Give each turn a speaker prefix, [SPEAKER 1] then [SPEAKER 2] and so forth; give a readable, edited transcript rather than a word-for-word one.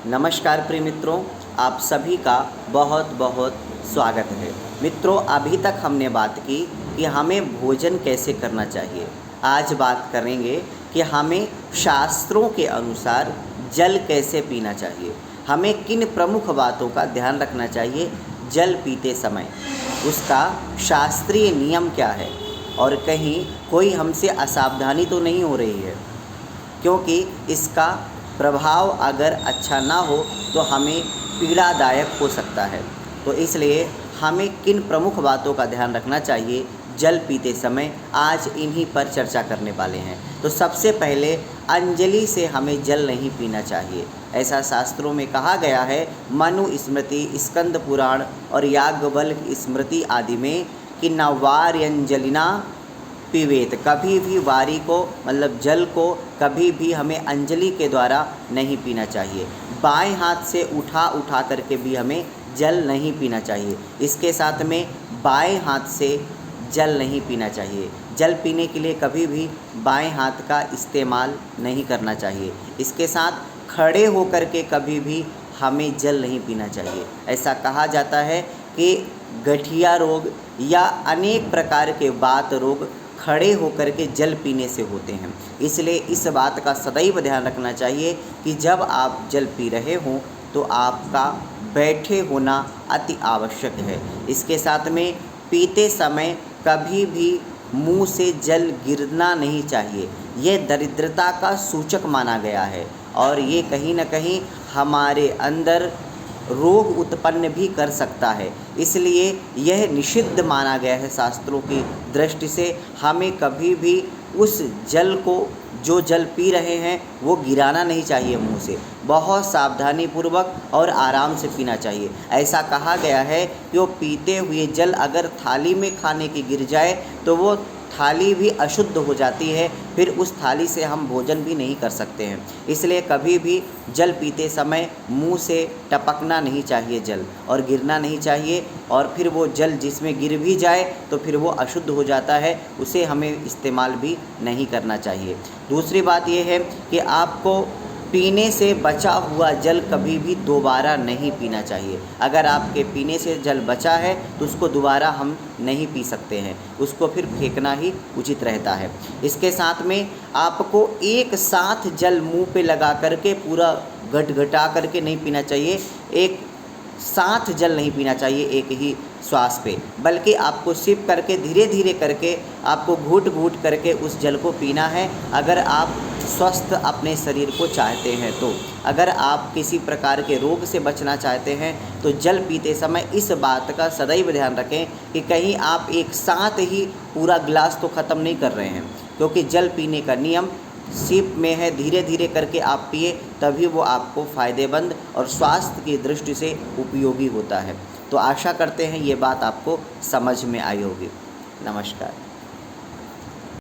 [SPEAKER 1] नमस्कार प्रिय मित्रों, आप सभी का बहुत बहुत स्वागत है। मित्रों, अभी तक हमने बात की कि हमें भोजन कैसे करना चाहिए। आज बात करेंगे कि हमें शास्त्रों के अनुसार जल कैसे पीना चाहिए। हमें किन प्रमुख बातों का ध्यान रखना चाहिए जल पीते समय, उसका शास्त्रीय नियम क्या है और कहीं कोई हमसे असावधानी तो नहीं हो रही है, क्योंकि इसका प्रभाव अगर अच्छा ना हो तो हमें पीड़ादायक हो सकता है। तो इसलिए हमें किन प्रमुख बातों का ध्यान रखना चाहिए जल पीते समय, आज इन्हीं पर चर्चा करने वाले हैं। तो सबसे पहले अंजलि से हमें जल नहीं पीना चाहिए। ऐसा शास्त्रों में कहा गया है, मनु स्मृति, स्कंद पुराण और याज्ञवल्क्य स्मृति आदि में, कि नवार्यंजलिना पिबेत। कभी भी वारी को मतलब जल को कभी भी हमें अंजलि के द्वारा नहीं पीना चाहिए। बाएं हाथ से उठा करके भी हमें जल नहीं पीना चाहिए। इसके साथ में बाएं हाथ से जल नहीं पीना चाहिए। जल पीने के लिए कभी भी बाएं हाथ का इस्तेमाल नहीं करना चाहिए। इसके साथ खड़े होकर के कभी भी हमें जल नहीं पीना चाहिए। ऐसा कहा जाता है कि गठिया रोग या अनेक प्रकार के वात रोग खड़े होकर के जल पीने से होते हैं। इसलिए इस बात का सदैव ध्यान रखना चाहिए कि जब आप जल पी रहे हों तो आपका बैठे होना अति आवश्यक है। इसके साथ में पीते समय कभी भी मुंह से जल गिरना नहीं चाहिए। यह दरिद्रता का सूचक माना गया है और ये कहीं न कहीं हमारे अंदर रोग उत्पन्न भी कर सकता है। इसलिए यह निषिद्ध माना गया है शास्त्रों की दृष्टि से। हमें कभी भी उस जल को, जो जल पी रहे हैं, वो गिराना नहीं चाहिए मुंह से। बहुत सावधानी पूर्वक और आराम से पीना चाहिए। ऐसा कहा गया है कि वो पीते हुए जल अगर थाली में खाने की गिर जाए तो वो थाली भी अशुद्ध हो जाती है, फिर उस थाली से हम भोजन भी नहीं कर सकते हैं। इसलिए कभी भी जल पीते समय मुंह से टपकना नहीं चाहिए जल, और गिरना नहीं चाहिए। और फिर वो जल जिसमें गिर भी जाए तो फिर वो अशुद्ध हो जाता है, उसे हमें इस्तेमाल भी नहीं करना चाहिए। दूसरी बात ये है कि आपको पीने से बचा हुआ जल कभी भी दोबारा नहीं पीना चाहिए। अगर आपके पीने से जल बचा है तो उसको दोबारा हम नहीं पी सकते हैं, उसको फिर फेंकना ही उचित रहता है। इसके साथ में आपको एक साथ जल मुंह पे लगा करके पूरा घटा करके नहीं पीना चाहिए। एक साथ जल नहीं पीना चाहिए एक ही श्वास पे, बल्कि आपको सिप करके धीरे धीरे करके आपको घूट घूट करके उस जल को पीना है। अगर आप स्वस्थ अपने शरीर को चाहते हैं तो, अगर आप किसी प्रकार के रोग से बचना चाहते हैं तो जल पीते समय इस बात का सदैव ध्यान रखें कि कहीं आप एक साथ ही पूरा गिलास तो ख़त्म नहीं कर रहे हैं, क्योंकि जल पीने का नियम सिप में है। धीरे धीरे करके आप पिए, तभी वो आपको फ़ायदेमंद और स्वास्थ्य की दृष्टि से उपयोगी होता है। तो आशा करते हैं ये बात आपको समझ में आई होगी। नमस्कार।